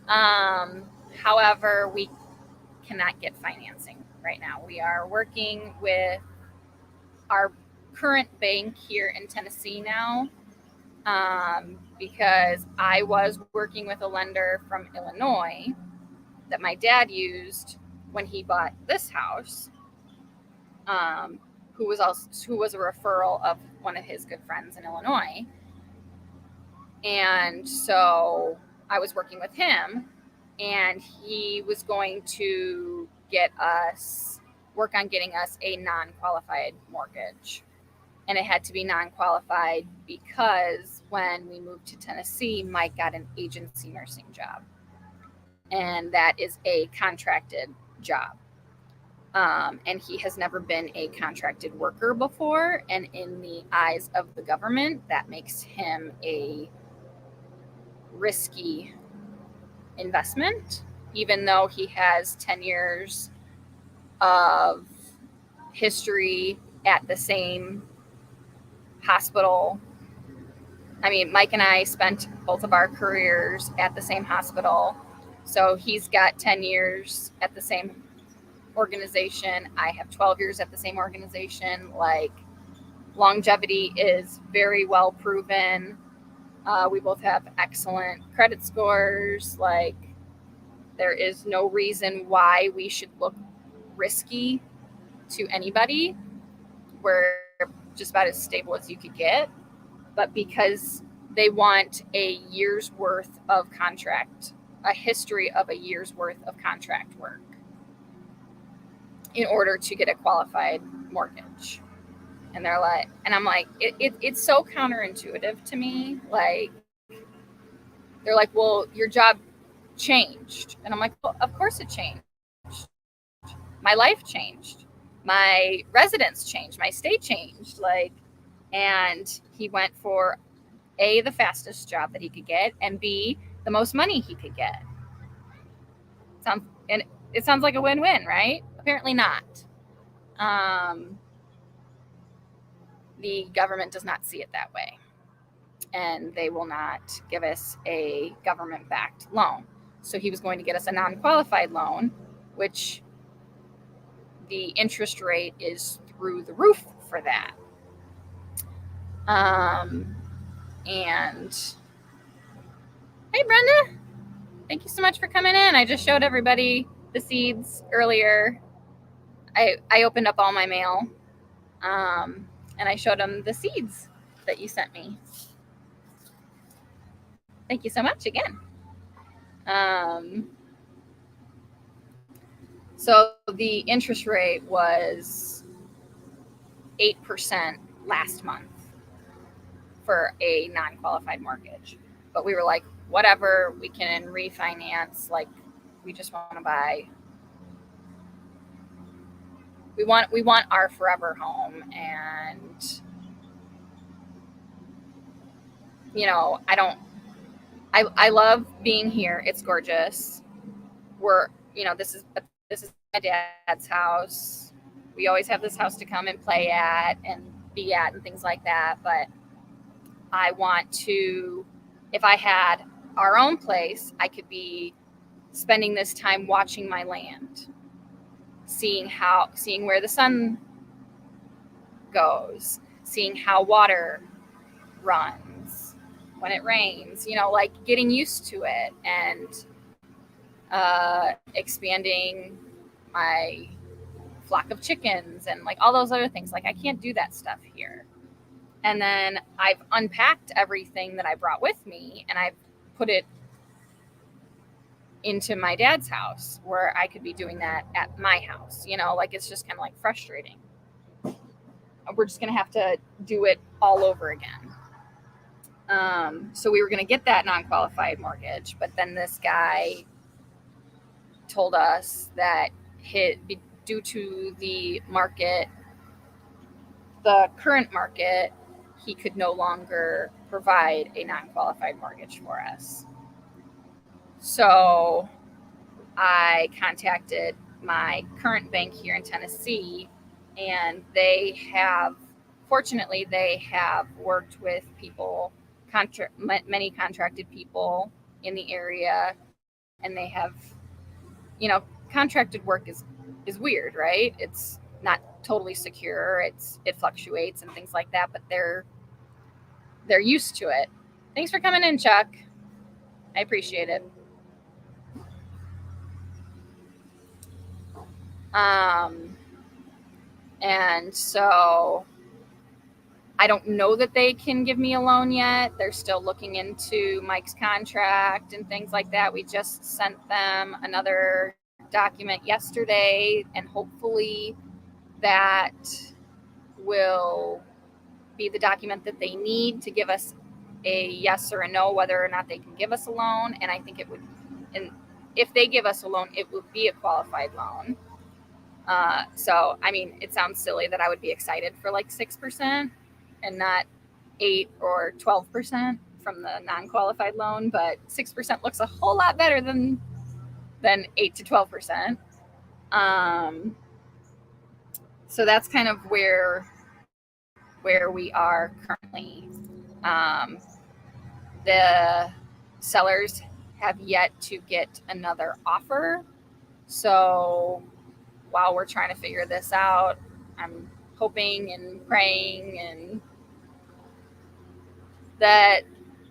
However, we cannot get financing right now. We are working with our current bank here in Tennessee now, because I was working with a lender from Illinois that my dad used when he bought this house, who was a referral of one of his good friends in Illinois. And so I was working with him, and he was going to work on getting us a non-qualified mortgage. And it had to be non-qualified because when we moved to Tennessee, Mike got an agency nursing job. And that is a contracted job. And he has never been a contracted worker before. And in the eyes of the government, that makes him a risky investment, even though he has 10 years of history at the same hospital. I mean, Mike and I spent both of our careers at the same hospital. So he's got 10 years at the same organization. I have 12 years at the same organization. Like, longevity is very well proven. We both have excellent credit scores. Like, there is no reason why we should look risky to anybody. We're just about as stable as you could get. But because they want a year's worth of contract, a history of a year's worth of contract work in order to get a qualified mortgage. And they're like, and I'm like, it's so counterintuitive to me. Like, they're like, well, your job changed. And I'm like, well, of course it changed. My life changed. My residence changed. My state changed. Like, and he went for A, the fastest job that he could get, and B, the most money he could get. And it sounds like a win-win, right? Apparently not. The government does not see it that way, and they will not give us a government-backed loan. So he was going to get us a non-qualified loan, which the interest rate is through the roof for that. And hey, Brenda, thank you so much for coming in. I just showed everybody the seeds earlier. I opened up all my mail, and I showed them the seeds that you sent me. Thank you so much again. So the interest rate was 8% last month for a non-qualified mortgage. But we were like, whatever, we can refinance. Like, we just want to buy. We want our forever home. And, you know, I love being here. It's gorgeous. This is my dad's house. We always have this house to come and play at and be at and things like that. But I want to, if I had our own place, I could be spending this time watching my land, seeing where the sun goes, seeing how water runs when it rains, like getting used to it, and expanding my flock of chickens and like all those other things. Like, I can't do that stuff here. And then I've unpacked everything that I brought with me, and I've put it into my dad's house, where I could be doing that at my house. Like, it's just kind of like frustrating. We're just going to have to do it all over again. So we were going to get that non-qualified mortgage, but then this guy told us that due to the market, the current market, he could no longer provide a non-qualified mortgage for us. So I contacted my current bank here in Tennessee, and fortunately, they have worked with people, many contracted people in the area, and they have, contracted work is weird, right? It's not totally secure. It fluctuates and things like that, but they're used to it. Thanks for coming in, Chuck. I appreciate it. And so I don't know that they can give me a loan yet. They're still looking into Mike's contract and things like that. We just sent them another document yesterday, and hopefully that will be the document that they need to give us a yes or a no, whether or not they can give us a loan. And I think and if they give us a loan, it would be a qualified loan. So, I mean, it sounds silly that I would be excited for like 6% and not 8 or 12% from the non-qualified loan, but 6% looks a whole lot better than 8 to 12%. So that's kind of where where we are currently. The sellers have yet to get another offer. So while we're trying to figure this out, I'm hoping and praying and that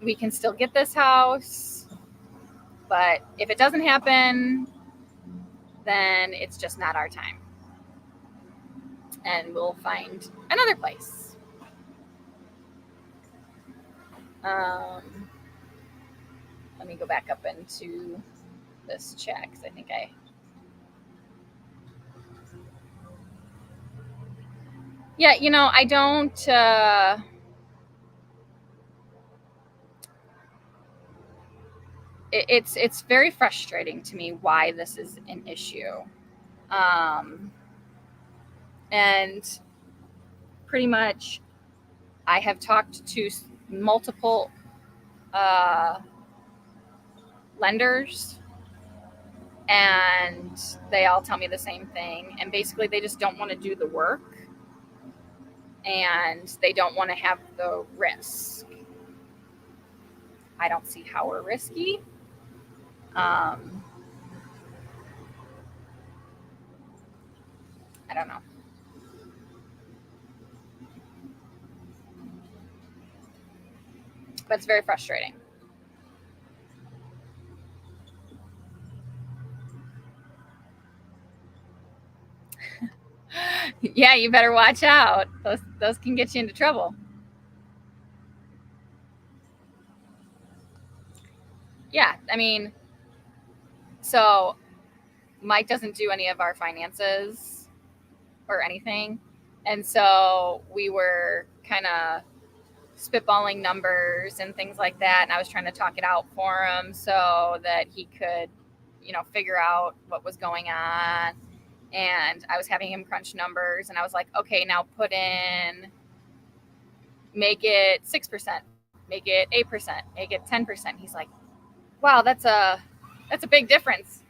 we can still get this house. But if it doesn't happen, then it's just not our time. And we'll find another place. Let me go back up into this chat because I think I don't, it's very frustrating to me why this is an issue. And pretty much I have talked to multiple lenders, and they all tell me the same thing. And basically, they just don't want to do the work, and they don't want to have the risk. I don't see how we're risky. I don't know. But it's very frustrating. Yeah, you better watch out. Those can get you into trouble. Yeah, I mean, so Mike doesn't do any of our finances or anything. And so we were kind of spitballing numbers and things like that. And I was trying to talk it out for him so that he could, figure out what was going on. And I was having him crunch numbers, and I was like, okay, now make it 6%, make it 8%, make it 10%. He's like, wow, that's a big difference.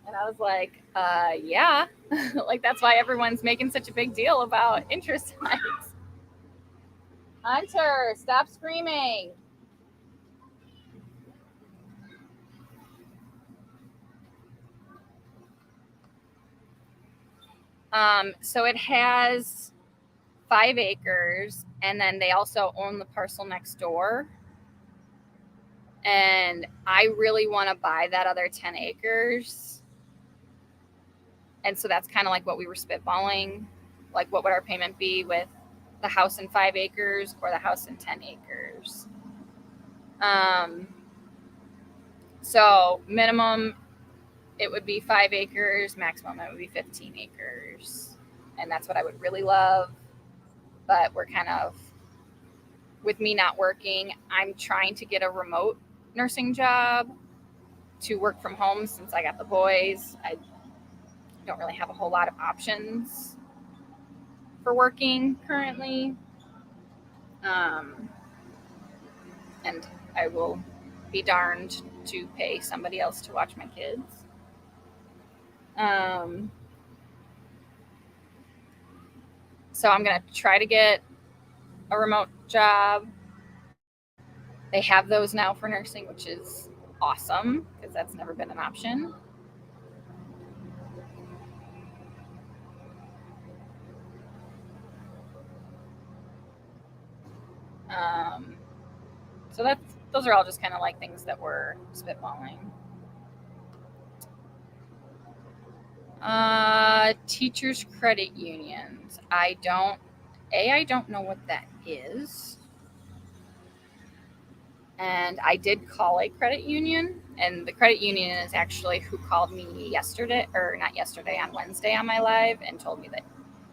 And I was like, yeah, like that's why everyone's making such a big deal about interest hikes. Hunter, stop screaming. So it has 5 acres, and then they also own the parcel next door. And I really want to buy that other 10 acres. And so that's kind of like what we were spitballing. Like, what would our payment be with the house in 5 acres or the house in 10 acres? So minimum, it would be 5 acres. Maximum, it would be 15 acres. And that's what I would really love. But we're kind of, with me not working, I'm trying to get a remote nursing job to work from home since I got the boys. I don't really have a whole lot of options for working currently. And I will be darned to pay somebody else to watch my kids. So I'm going to try to get a remote job. They have those now for nursing, which is awesome because that's never been an option. So those are all just kind of like things that we're spitballing. Teachers credit unions. I don't know what that is. And I did call a credit union, and the credit union is actually who called me on Wednesday on my live and told me that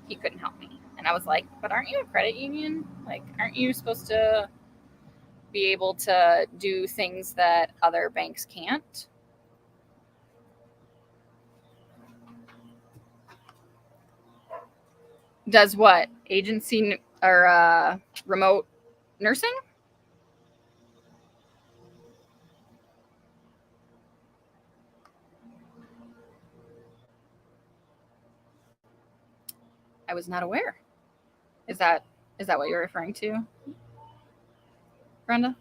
he couldn't help me. And I was like, but aren't you a credit union? Like, aren't you supposed to be able to do things that other banks can't? Does what? Agency or remote nursing? I was not aware. Is that Is that what you're referring to, Brenda?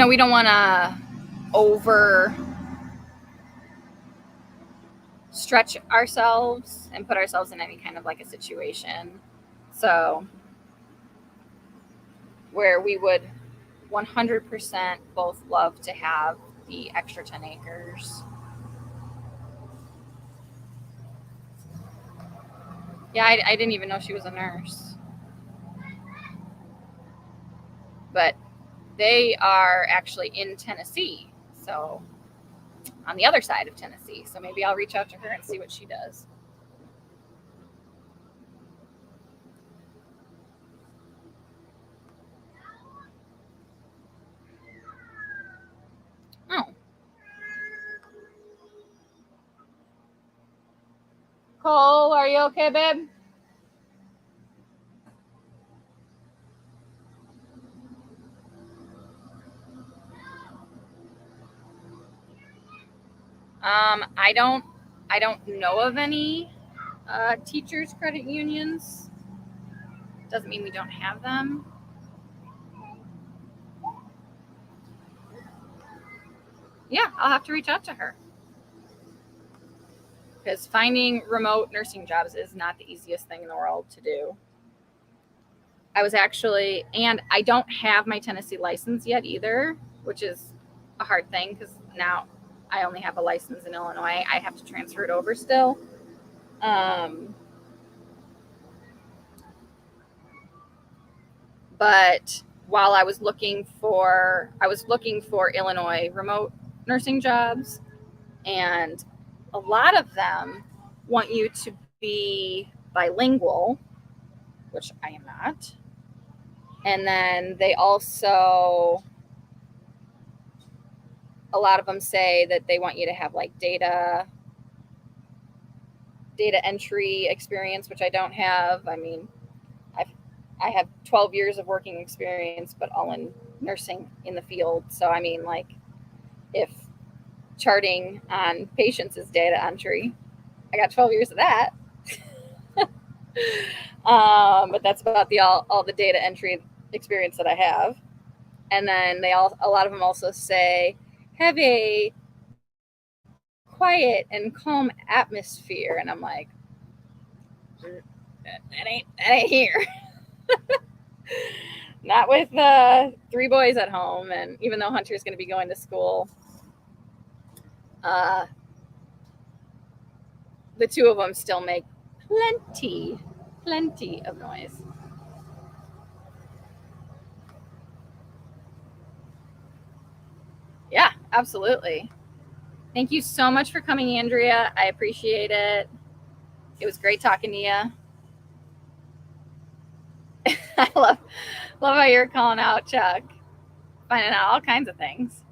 We don't want to over stretch ourselves and put ourselves in any kind of like a situation. So where we would 100% both love to have the extra 10 acres. Yeah, I didn't even know she was a nurse. But they are actually in Tennessee, so on the other side of Tennessee. So maybe I'll reach out to her and see what she does. Oh. Cole, are you okay, babe? I don't know of any teachers credit unions. Doesn't mean we don't have them. Yeah, I'll have to reach out to her. Because finding remote nursing jobs is not the easiest thing in the world to do. I was actually, and I don't have my Tennessee license yet either, which is a hard thing because now I only have a license in Illinois. I have to transfer it over still. But while I was looking for Illinois remote nursing jobs, and a lot of them want you to be bilingual, which I am not. And then they also, a lot of them say that they want you to have like data entry experience, which I don't have. I mean, I have 12 years of working experience, but all in nursing in the field. So, I mean, like, if charting on patients is data entry, I got 12 years of that. But that's about all the data entry experience that I have. And then a lot of them also say, have a quiet and calm atmosphere. And I'm like, that ain't here. Not with 3 boys at home. And even though Hunter's going to be going to school, the 2 of them still make plenty of noise. Yeah, absolutely. Thank you so much for coming, Andrea. I appreciate it. It was great talking to you. I love how you're calling out Chuck, finding out all kinds of things.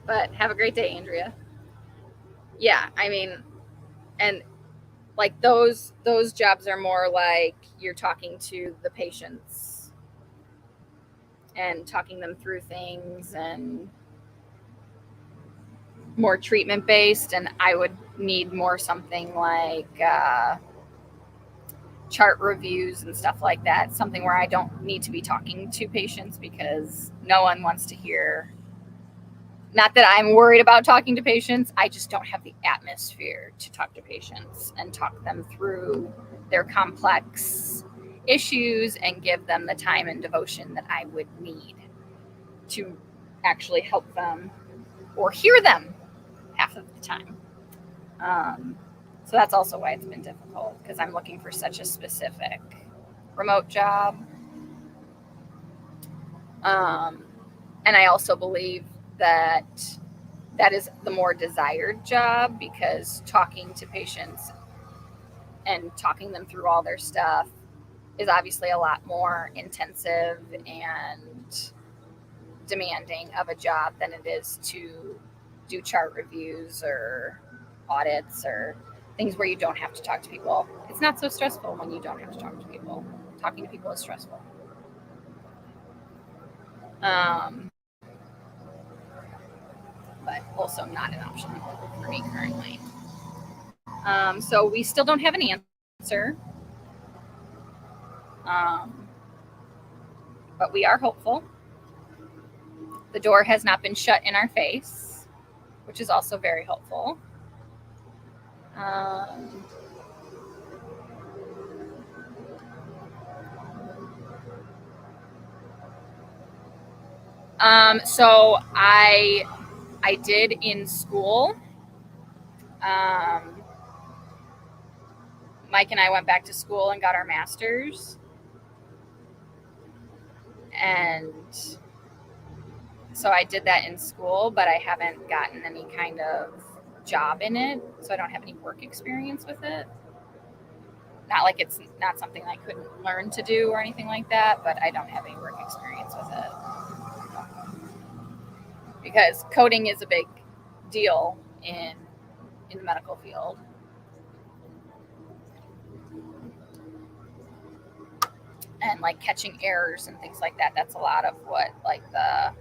But have a great day, Andrea. Yeah, I mean, and like those jobs are more like you're talking to the patients and talking them through things and more treatment based. And I would need more something like chart reviews and stuff like that, something where I don't need to be talking to patients because no one wants to hear. Not that I'm worried about talking to patients, I just don't have the atmosphere to talk to patients and talk them through their complex issues and give them the time and devotion that I would need to actually help them or hear them half of the time. So that's also why it's been difficult, because I'm looking for such a specific remote job. And I also believe that is the more desired job, because talking to patients and talking them through all their stuff is obviously a lot more intensive and demanding of a job than it is to do chart reviews or audits or things where you don't have to talk to people. It's not so stressful when you don't have to talk to people. Talking to people is stressful. But also not an option for me currently. So we still don't have an answer. But we are hopeful. The door has not been shut in our face, which is also very hopeful. So I did in school. Mike and I went back to school and got our masters. And so I did that in school, but I haven't gotten any kind of job in it. So I don't have any work experience with it. Not like it's not something I couldn't learn to do or anything like that, but I don't have any work experience with it. Because coding is a big deal in the medical field. And like catching errors and things like that, that's a lot of what like the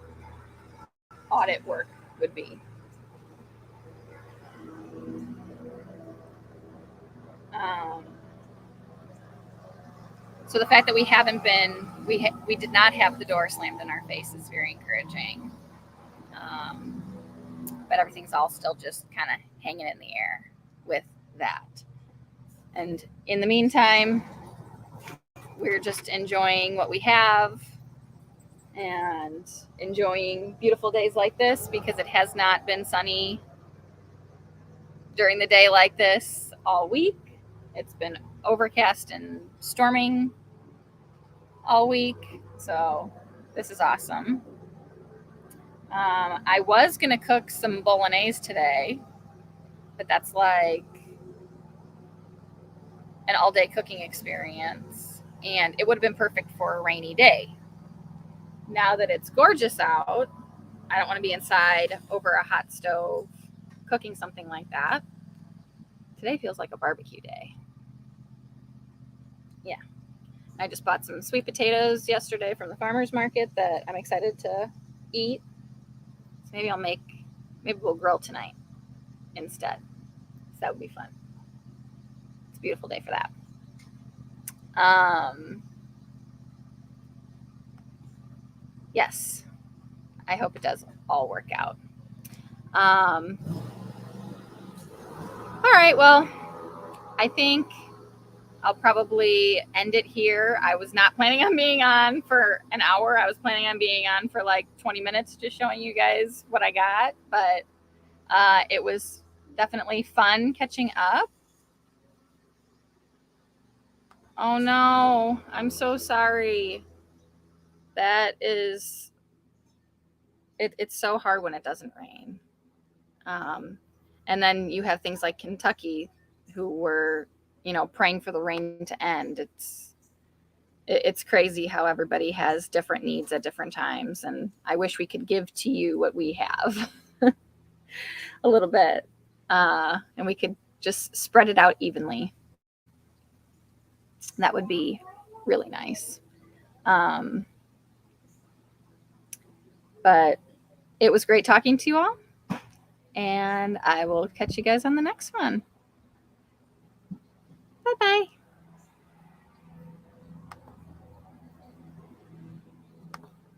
audit work would be. So the fact that we haven't been, we did not have the door slammed in our face is very encouraging. But everything's all still just kind of hanging in the air with that. And in the meantime, we're just enjoying what we have and enjoying beautiful days like this, because it has not been sunny during the day like this all week. It's been overcast and storming all week. So this is awesome. I was going to cook some bolognese today, but that's like an all-day cooking experience, and it would have been perfect for a rainy day. Now that it's gorgeous out, I don't want to be inside over a hot stove cooking something like that. Today feels like a barbecue day. Yeah. I just bought some sweet potatoes yesterday from the farmer's market that I'm excited to eat. So maybe we'll grill tonight instead. So that would be fun. It's a beautiful day for that. Yes, I hope it does all work out. All right, well, I think I'll probably end it here. I was not planning on being on for an hour. I was planning on being on for like 20 minutes, just showing you guys what I got. But it was definitely fun catching up. Oh no, I'm so sorry. That is, it's so hard when it doesn't rain. And then you have things like Kentucky who were, praying for the rain to end. It's crazy how everybody has different needs at different times. And I wish we could give to you what we have a little bit. And we could just spread it out evenly. That would be really nice. But it was great talking to you all. And I will catch you guys on the next one. Bye-bye.